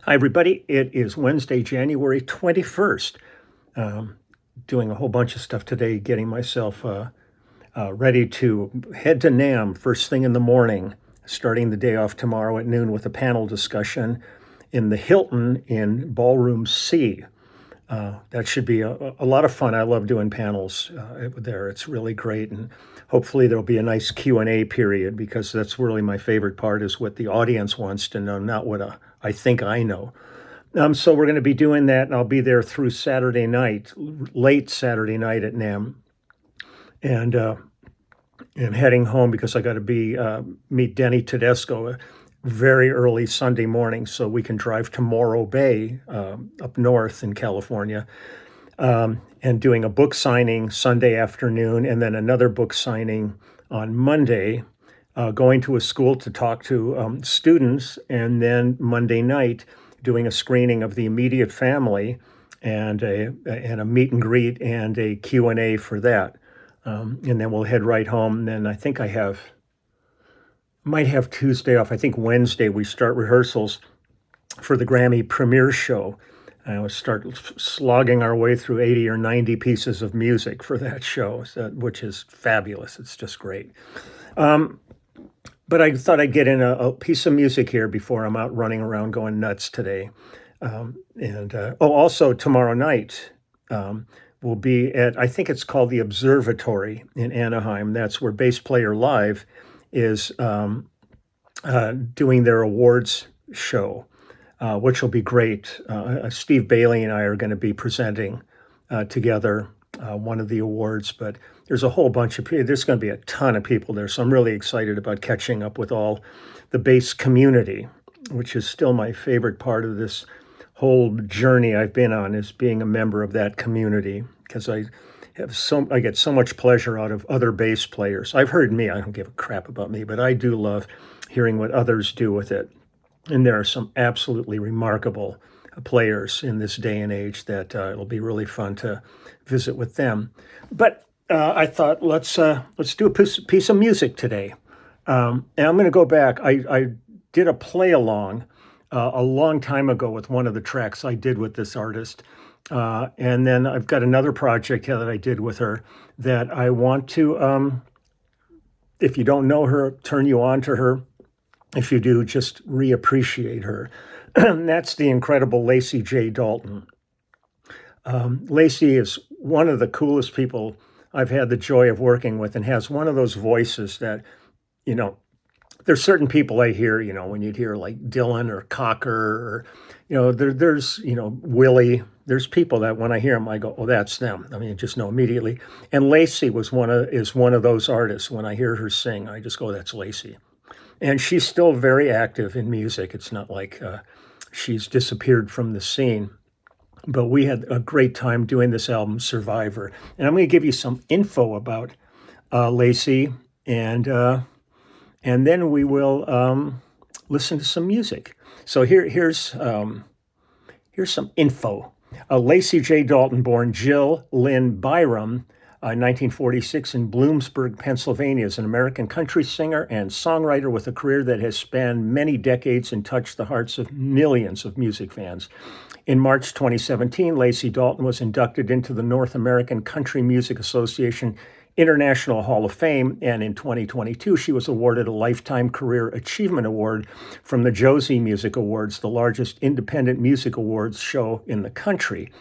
Hi, everybody. It is Wednesday, January 21st. Doing a whole bunch of stuff today, getting myself ready to head to NAMM first thing in the morning, starting the day off tomorrow at noon with a panel discussion in the Hilton in Ballroom C. That should be a lot of fun. I love doing panels there. It's really great. And hopefully there'll be a nice Q&A period, because that's really my favorite part, is what the audience wants to know, not what I think I know. So we're going to be doing that, and I'll be there through Saturday night, late Saturday night at NAMM. And heading home because I got to meet Denny Tedesco very early Sunday morning, so we can drive to Morro Bay up north in California, and doing a book signing Sunday afternoon, and then another book signing on Monday, going to a school to talk to students, and then Monday night doing a screening of The Immediate Family and a meet and greet and a Q&A for that. And then we'll head right home. And then I think might have Tuesday off. I think Wednesday we start rehearsals for the Grammy premiere show. And we'll start slogging our way through 80 or 90 pieces of music for that show, which is fabulous. It's just great. But I thought I'd get in a piece of music here before I'm out running around going nuts today. Also tomorrow night, we'll be at, I think it's called the Observatory in Anaheim. That's where Bass Player Live is doing their awards show, which will be great. Steve Bailey and I are going to be presenting together one of the awards, but there's a whole bunch of people. There's going to be a ton of people there, so I'm really excited about catching up with all the bass community, which is still my favorite part of this whole journey I've been on, is being a member of that community, because I get so much pleasure out of other bass players. I've heard me, I don't give a crap about me, but I do love hearing what others do with it. And there are some absolutely remarkable players in this day and age that it'll be really fun to visit with them. But I thought let's do a piece of music today. And I'm going to go back. I did a play along a long time ago with one of the tracks I did with this artist. And then I've got another project that I did with her that I want to, if you don't know her, turn you on to her. If you do, just reappreciate her. And that's the incredible Lacy J. Dalton. Lacy is one of the coolest people I've had the joy of working with, and has one of those voices that, there's certain people I hear, when you'd hear like Dylan or Cocker, or, there's Willie. There's people that when I hear them, I go, oh, that's them. I mean, I just know immediately. And Lacy is one of those artists. When I hear her sing, I just go, that's Lacy. And she's still very active in music. It's not like she's disappeared from the scene. But we had a great time doing this album, Survivor. And I'm going to give you some info about Lacy, and then we will listen to some music. So here's some info. Lacy J. Dalton, born Jill Lynn Byram, 1946 in Bloomsburg, Pennsylvania, is an American country singer and songwriter with a career that has spanned many decades and touched the hearts of millions of music fans. In March 2017, Lacy Dalton was inducted into the North American Country Music Association International Hall of Fame, and in 2022, she was awarded a Lifetime Career Achievement Award from the Josie Music Awards, the largest independent music awards show in the country.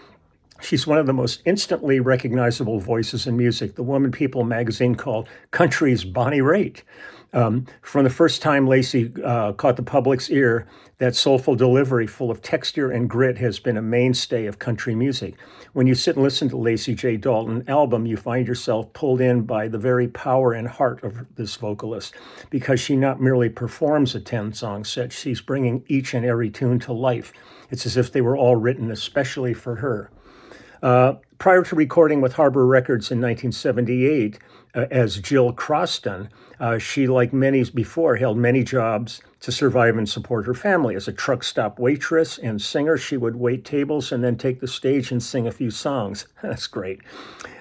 She's one of the most instantly recognizable voices in music. The Woman People magazine called country's Bonnie Raitt. From the first time Lacy caught the public's ear, that soulful delivery full of texture and grit has been a mainstay of country music. When you sit and listen to Lacy J. Dalton album, you find yourself pulled in by the very power and heart of this vocalist, because she not merely performs a 10-song set, she's bringing each and every tune to life. It's as if they were all written especially for her. Prior to recording with Harbor Records in 1978, as Jill Croston. She, like many before, held many jobs to survive and support her family. As a truck stop waitress and singer, she would wait tables and then take the stage and sing a few songs. That's great.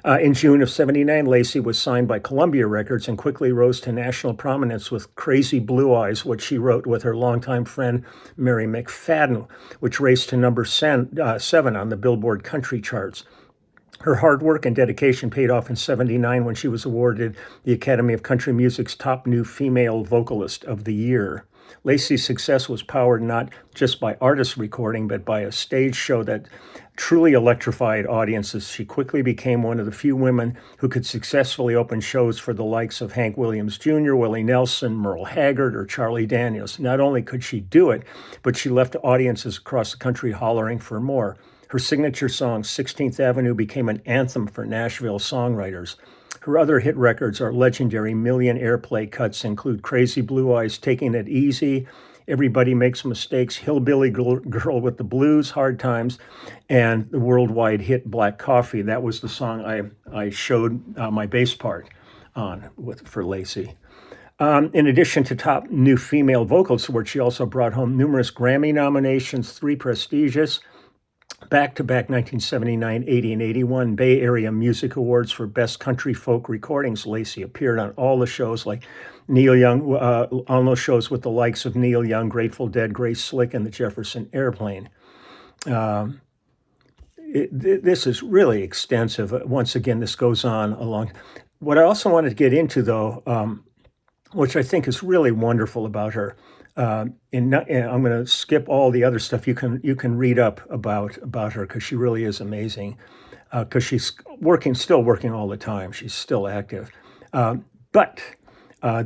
In June of '79, Lacy was signed by Columbia Records and quickly rose to national prominence with Crazy Blue Eyes, which she wrote with her longtime friend Mary McFadden, which raced to number 7 on the Billboard country charts. Her hard work and dedication paid off in '79 when she was awarded the Academy of Country Music's top new female vocalist of the year. Lacy's success was powered not just by artist recording, but by a stage show that truly electrified audiences. She quickly became one of the few women who could successfully open shows for the likes of Hank Williams Jr., Willie Nelson, Merle Haggard, or Charlie Daniels. Not only could she do it, but she left audiences across the country hollering for more. Her signature song, 16th Avenue, became an anthem for Nashville songwriters. Her other hit records are legendary million airplay cuts, include Crazy Blue Eyes, Taking It Easy, Everybody Makes Mistakes, Hillbilly Girl with the Blues, Hard Times, and the worldwide hit Black Coffee. That was the song I showed my bass part on for Lacy. In addition to top new female vocals award, she also brought home numerous Grammy nominations, 3 prestigious back-to-back 1979, 80, and 81 Bay Area Music Awards for Best Country Folk Recordings. Lacy appeared on all the shows like Neil Young, on those shows with the likes of Neil Young, Grateful Dead, Grace Slick, and the Jefferson Airplane. This is really extensive. Once again, this goes on a long. What I also wanted to get into, though, which I think is really wonderful about her, and I'm going to skip all the other stuff. You can read up about her because she really is amazing. Because she's still working all the time. She's still active. But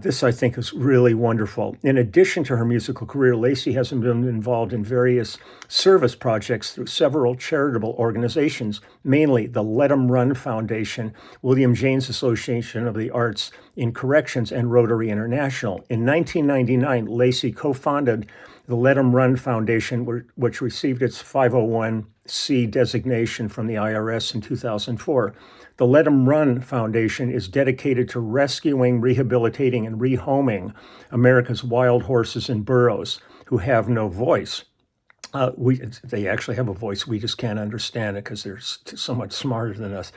this, I think, is really wonderful. In addition to her musical career, Lacy has been involved in various service projects through several charitable organizations, mainly the Let 'em Run Foundation, William James Association of the Arts in Corrections, and Rotary International. In 1999, Lacy co-founded the Let 'em Run Foundation, which received its 501c designation from the IRS in 2004. The Let 'em Run Foundation is dedicated to rescuing, rehabilitating, and rehoming America's wild horses and burros who have no voice. They actually have a voice, we just can't understand it because they're so much smarter than us.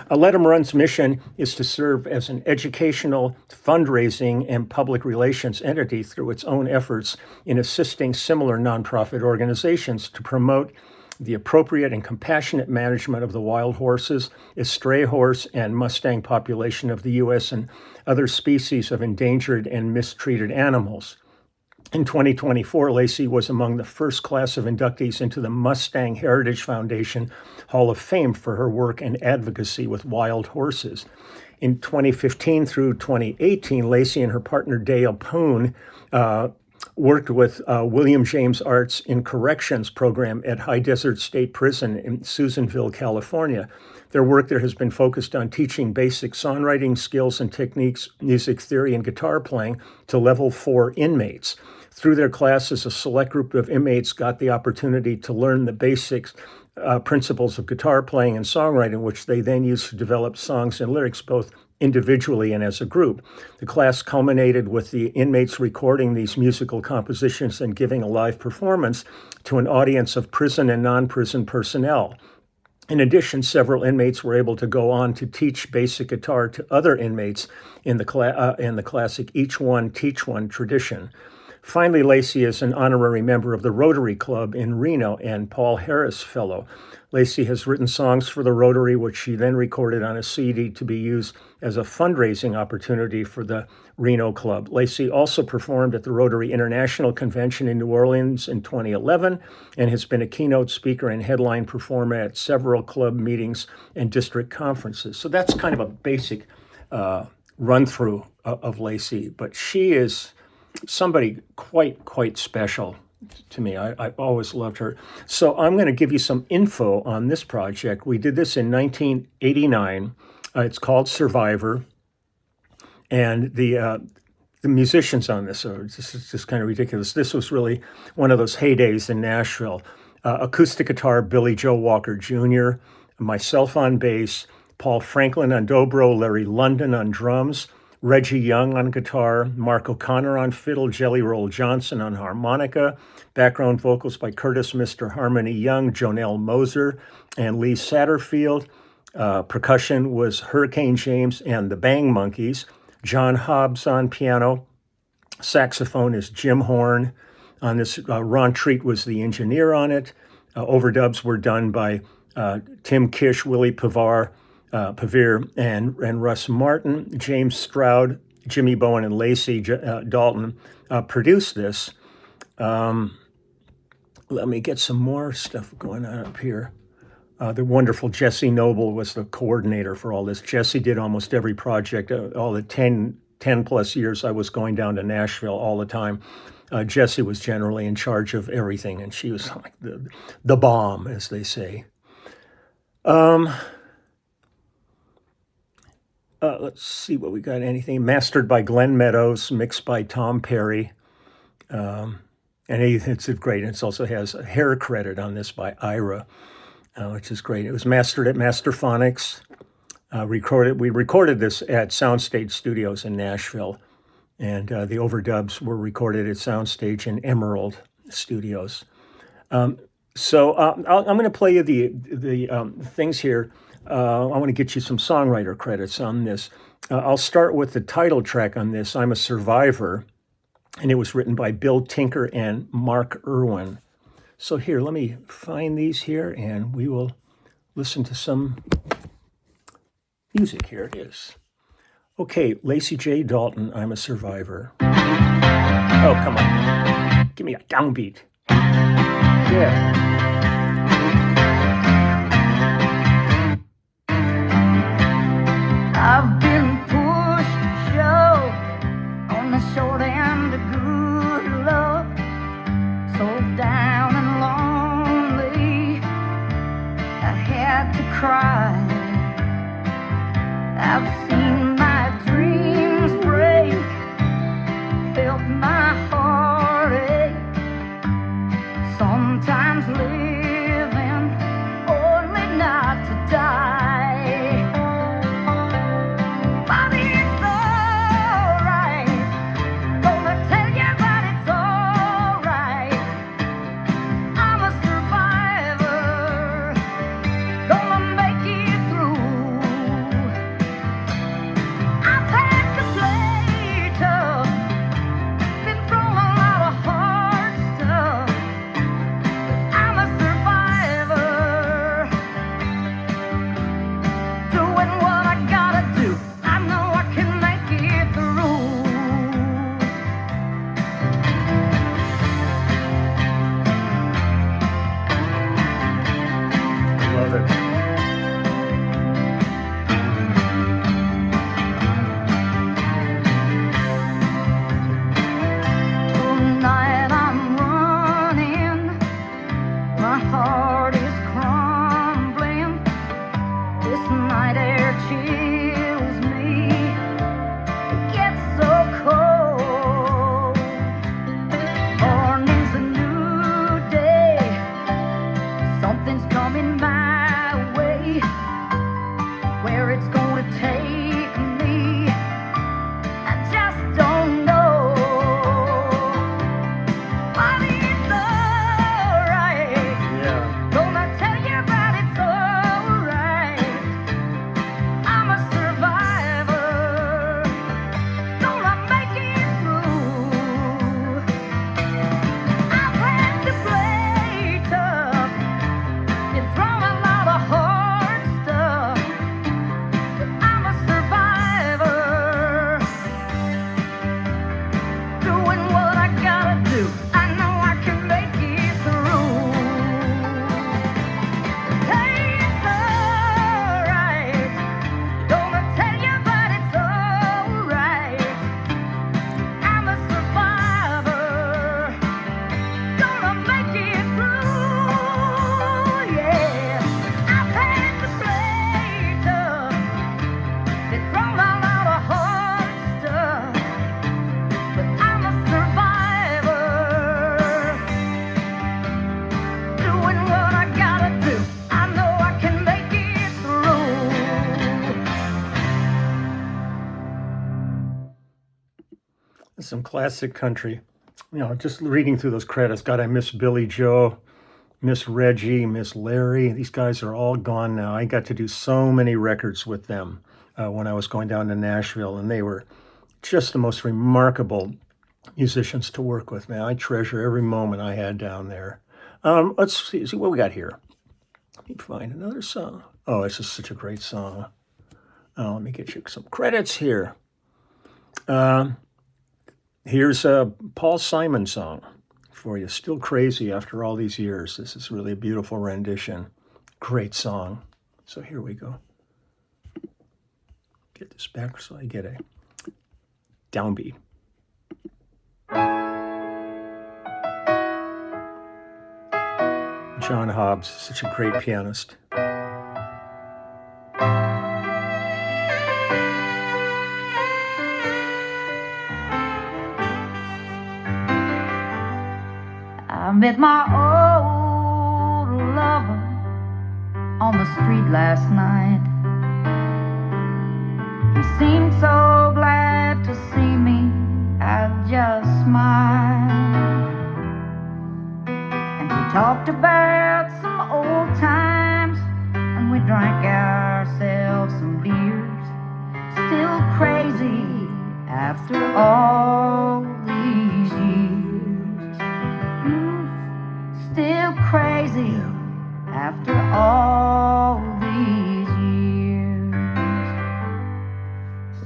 Let 'em Run's mission is to serve as an educational, fundraising, and public relations entity through its own efforts in assisting similar nonprofit organizations to promote the appropriate and compassionate management of the wild horses, stray horse, and Mustang population of the U.S. and other species of endangered and mistreated animals. In 2024, Lacy was among the first class of inductees into the Mustang Heritage Foundation Hall of Fame for her work and advocacy with wild horses. In 2015 through 2018, Lacy and her partner Dale Poon worked with William James Arts in Corrections program at High Desert State Prison in Susanville, California. Their work there has been focused on teaching basic songwriting skills and techniques, music theory, and guitar playing to level 4 inmates. Through their classes, a select group of inmates got the opportunity to learn the basics principles of guitar playing and songwriting, which they then used to develop songs and lyrics both individually and as a group. The class culminated with the inmates recording these musical compositions and giving a live performance to an audience of prison and non-prison personnel. In addition, several inmates were able to go on to teach basic guitar to other inmates in the classic Each One, Teach One tradition. Finally, Lacy is an honorary member of the Rotary Club in Reno and Paul Harris Fellow. Lacy has written songs for the Rotary, which she then recorded on a CD to be used as a fundraising opportunity for the Reno Club. Lacy also performed at the Rotary International Convention in New Orleans in 2011 and has been a keynote speaker and headline performer at several club meetings and district conferences. So that's kind of a basic run-through of Lacy, but she is somebody quite special to me. I've always loved her. So I'm going to give you some info on this project. We did this in 1989. It's called Survivor. And the musicians on this are just kind of ridiculous. This was really one of those heydays in Nashville. Acoustic guitar, Billy Joe Walker Jr., myself on bass, Paul Franklin on dobro, Larry London on drums, Reggie Young on guitar, Mark O'Connor on fiddle, Jelly Roll Johnson on harmonica, background vocals by Curtis Mr. Harmony Young, Jonelle Moser, and Lee Satterfield. Percussion was Hurricane James and the Bang Monkeys. John Hobbs on piano. Saxophone is Jim Horn. On this, Ron Treat was the engineer on it. Overdubs were done by Tim Kish, Willie Pavir, and Russ Martin. James Stroud, Jimmy Bowen, and Lacy Dalton produced this. Let me get some more stuff going on up here. The wonderful Jesse Noble was the coordinator for all this. Jesse did almost every project, all the 10 plus years I was going down to Nashville all the time. Jesse was generally in charge of everything, and she was like the bomb, as they say. Let's see what we got. Anything mastered by Glenn Meadows, mixed by Tom Perry, and it's great. It also has a hair credit on this by Ira, which is great. It was mastered at Masterphonics. We recorded this at Soundstage Studios in Nashville, and the overdubs were recorded at Soundstage in Emerald Studios. So I'm going to play you the things here. I want to get you some songwriter credits on this. I'll start with the title track on this, I'm a Survivor, and it was written by Bill Tinker and Mark Irwin. So here, let me find these here, and we will listen to some music. Here it is. Okay, Lacy J. Dalton, I'm a Survivor. Oh, come on. Give me a downbeat. Yeah. I've been pushed, shoved on the short end of good love, so down and lonely, I had to cry. I've seen my dreams break, felt my heartache, sometimes living only not to die. I'm a survivor. classic country. You know, just reading through those credits, God, I miss Billy Joe, miss Reggie, miss Larry. These guys are all gone now. I got to do so many records with them when I was going down to Nashville, and they were just the most remarkable musicians to work with, man. I treasure every moment I had down there. Let's see what we got here. Let me find another song. Oh, this is such a great song. Let me get you some credits here. Here's a Paul Simon song for you. Still Crazy after all these years. This is really a beautiful rendition. Great song. So here we go. Get this back so I get a downbeat. John Hobbs, such a great pianist. I met my old lover on the street last night. He seemed so glad to see me, I just smiled. And we talked about some old times, and we drank ourselves some beers. Still crazy after all these years. Still crazy after all these years.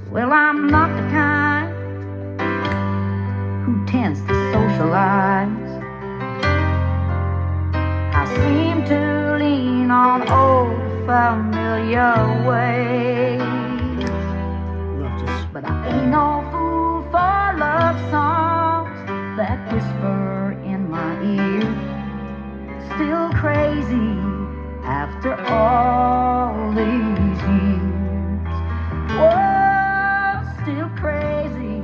Well, I'm not the kind who tends to socialize. I seem to lean on old familiar ways. But I ain't no fool for love songs that whisper in my ear. Still crazy after all these years. Whoa, still crazy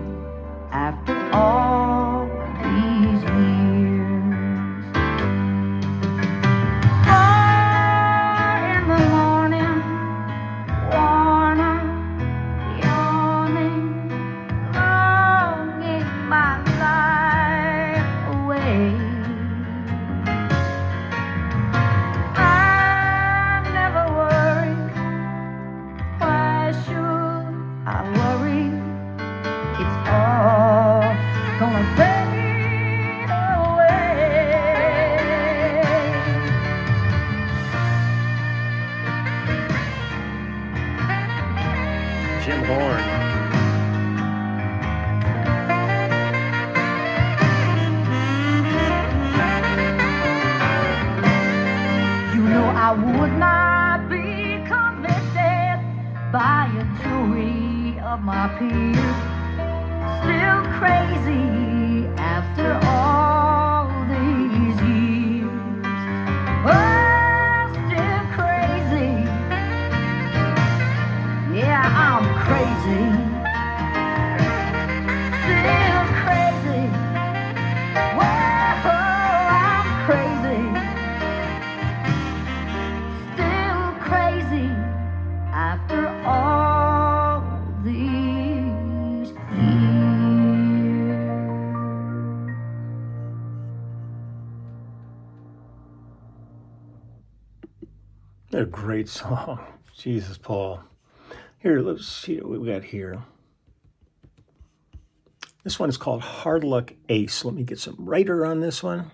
after all these years. 4 in the morning, worn out, yawning, longing my life away. Jim Horn. You know I would not be convicted by a jury of my peers. Still crazy after all these years. Oh, still crazy. Yeah, I'm crazy. Still crazy. Whoa, I'm crazy. Still crazy after all these years. A great song. Jesus, Paul. Here, let's see what we got here. This one is called Hard Luck Ace. Let me get some writer on this one.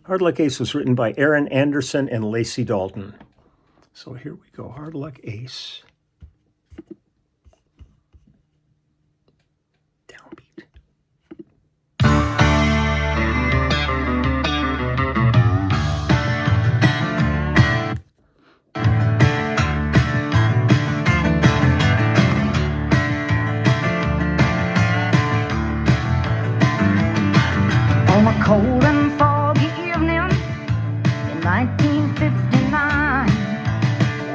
Hard Luck Ace was written by Aaron Anderson and Lacy Dalton. So here we go, Hard Luck Ace. Downbeat. On a cold and foggy evening in 1959,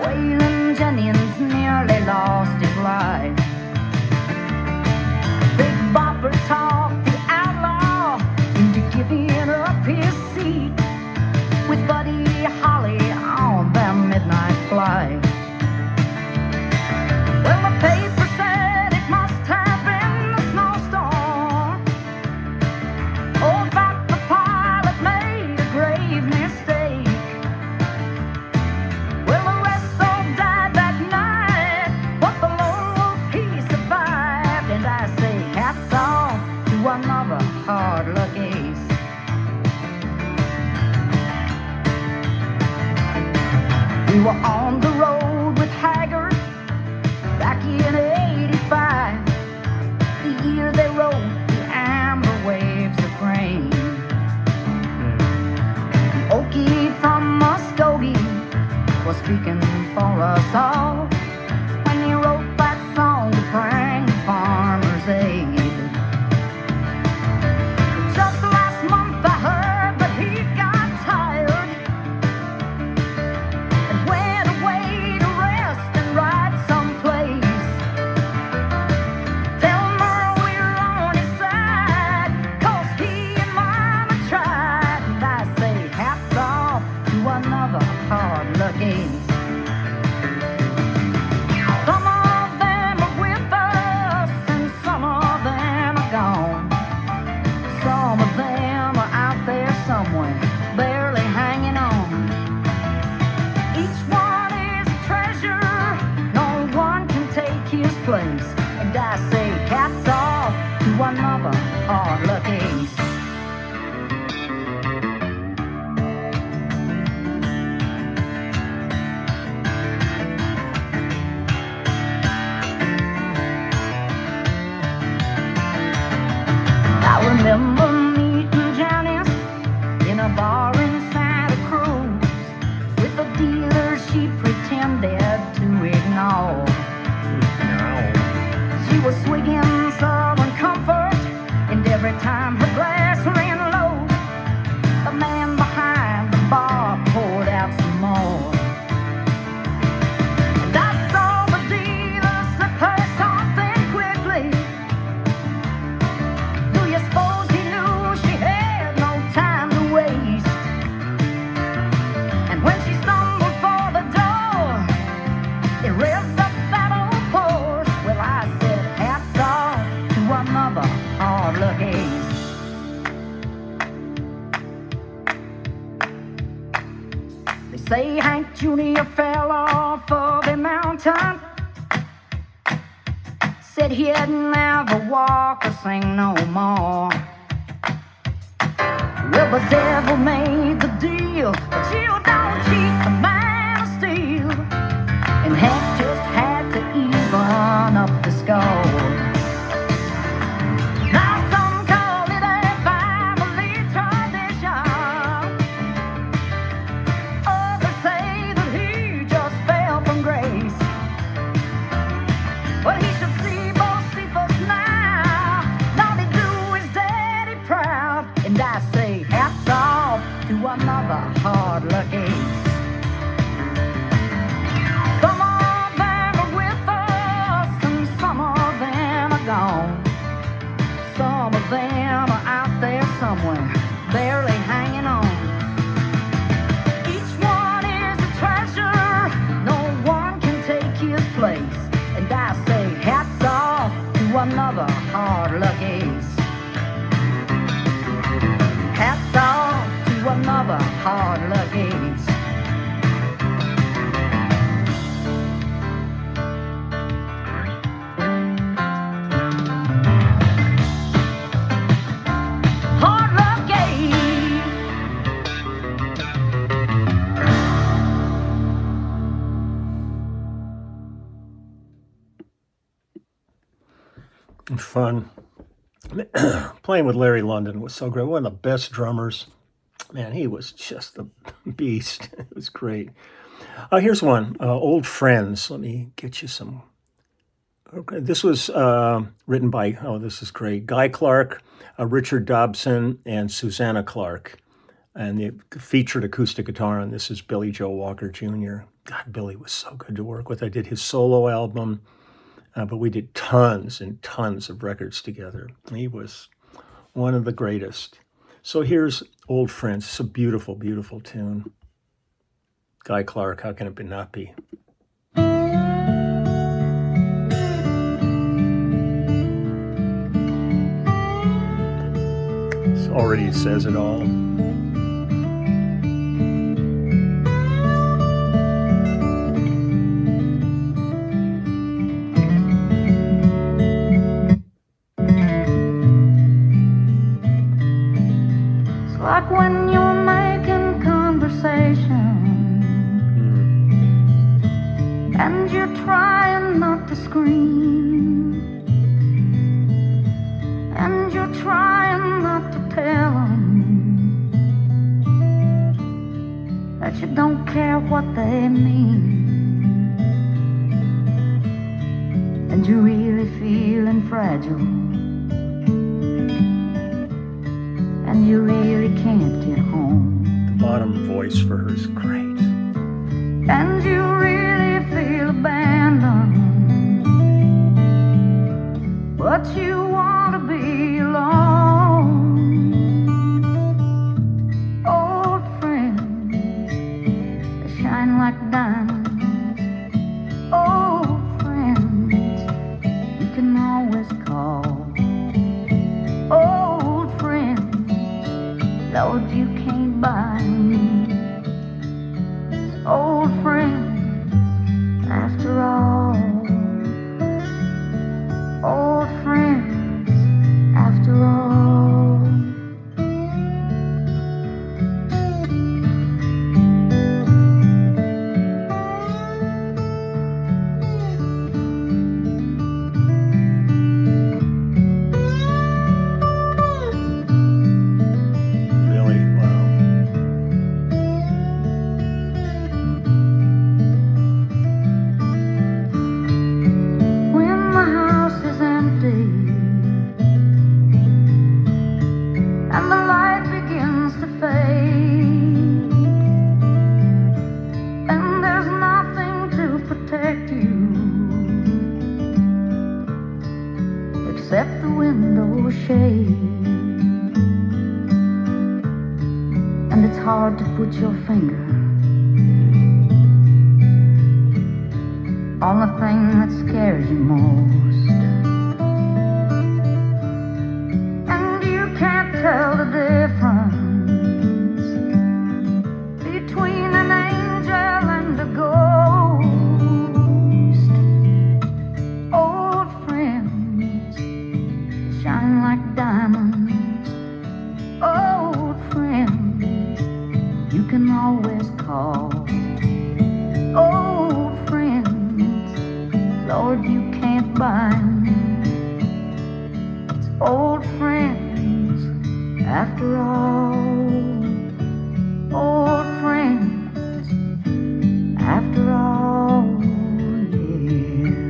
Waylon Jennings nearly lost his life. Big Bopper talked the outlaw into giving up his seat with Buddy Holly on their midnight flight. Well, the paper said it must have been a snowstorm We were on the road with Haggard back in '85, the year they wrote the amber waves of grain. Okie from Muskogee was speaking for us all when he wrote that song to bring the farmers aid. Just last month I heard that he got tired and went away to rest and write someplace. Tell Merle we're on his side, 'cause he and Mama tried. And I say hats off to another hard luck ace. Some of them are with us and some of them are gone. Some of them are out there somewhere, barely hanging on. Each one is a treasure, no one can take his place. And I say hats off to another hard luck ace. I remember meeting Janice in a bar in Santa Cruz with a dealer she pretended to ignore. She was swigging Southern Comfort, and every time her glass ran low, the man behind the bar poured out some more. And I saw the dealer slip her something quickly. Do you suppose he knew she had no time to waste? And when she stumbled for the door, it revved up that old Porsche. Well, I said hats off to another hard luck ace. They say Hank Jr. fell off of a mountain, said he'd never walk or sing no more. Well, the devil made the deal, but you don't cheat the man of steel. And Hank just had to even up the score. Now some call it a family tradition. Others say that he just fell from grace. Well, he should see both Cephas now. All they do is daddy proud. And I say hats off to another hard luck ace. Some of them are with us and some of them are gone. Some of them are out there somewhere, barely hanging on. Each one is a treasure, no one can take his place. And I say hats off to another hard luck ace. Hats off to another hard luck ace. Hard luck ace. Fun. Playing with Larry London was so great. One of the best drummers. Man, he was just a beast. It was great. Here's one. Old Friends. Let me get you some. Okay, this was written by, this is great, Guy Clark, Richard Dobson, and Susanna Clark. And the featured acoustic guitar on this is Billy Joe Walker Jr. God, Billy was so good to work with. I did his solo album, but we did tons and tons of records together. He was one of the greatest. So here's Old Friends. It's a beautiful, beautiful tune. Guy Clark, how can it not be? This already says it all. Like when you're making conversation and you're trying not to scream, and you're trying not to tell them that you don't care what they mean, and you're really feeling fragile, and you really can't get home. The bottom voice for her is great. And you really feel abandoned, but you want to be alone. Old friends, they shine like diamonds. Old friends, you can always call. Old friends, Lord, you can't buy me. Old friends, after all. Old friends, after all. Really, wow. When the house is empty and the light begins to fade, and there's nothing to protect you except the window shade, and it's hard to put your finger on the thing that scares you most, and you can't tell the difference between an angel and a ghost. Old friends, they shine like diamonds. Old friends, you can always call. Old friends, Lord, you can't buy me. It's old friends, after all. Old friends, after all, yeah.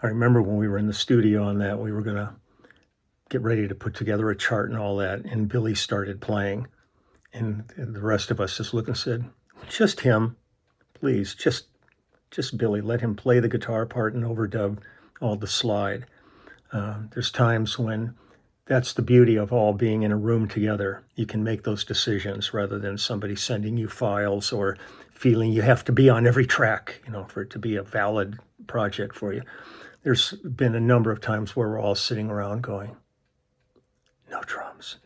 I remember when we were in the studio on that, we were going to get ready to put together a chart and all that, and Billy started playing, and the rest of us just looked and said, just him, please, just Billy, let him play the guitar part and overdub all the slide. There's times when that's the beauty of all being in a room together. You can make those decisions rather than somebody sending you files or feeling you have to be on every track, for it to be a valid project for you. There's been a number of times where we're all sitting around going, no drums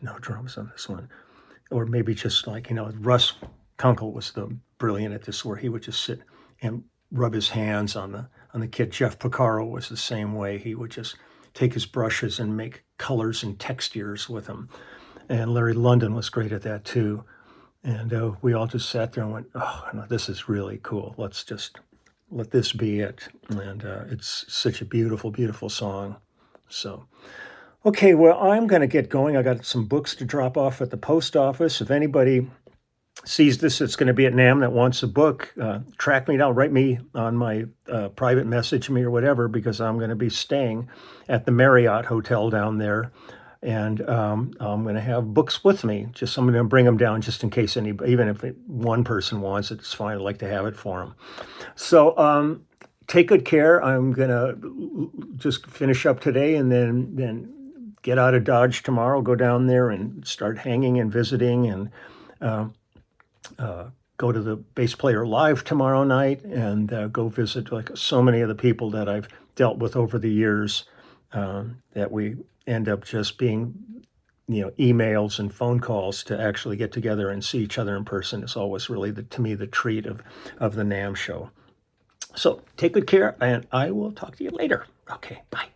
on this one. Or maybe just like, Russ Kunkel was the brilliant at this, where he would just sit and rub his hands on the kit. Jeff Porcaro was the same way. He would just take his brushes and make colors and textures with them. And Larry London was great at that too. And we all just sat there and went, oh, no, this is really cool. Let's just let this be it. And it's such a beautiful, beautiful song. So, okay, well, I'm going to get going. I got some books to drop off at the post office. If anybody sees this, it's going to be at NAMM, that wants a book, track me down, write me on my private message me or whatever, because I'm going to be staying at the Marriott Hotel down there. And I'm going to have books with me. I'm going to bring them down just in case even if one person wants it, it's fine. I'd like to have it for them. So take good care. I'm going to just finish up today and then get out of Dodge tomorrow, go down there and start hanging and visiting and go to the Bass Player Live tomorrow night and go visit like so many of the people that I've dealt with over the years, that we end up just being, emails and phone calls. To actually get together and see each other in person is always really, to me, the treat of the NAMM show. So take good care, and I will talk to you later. Okay, bye.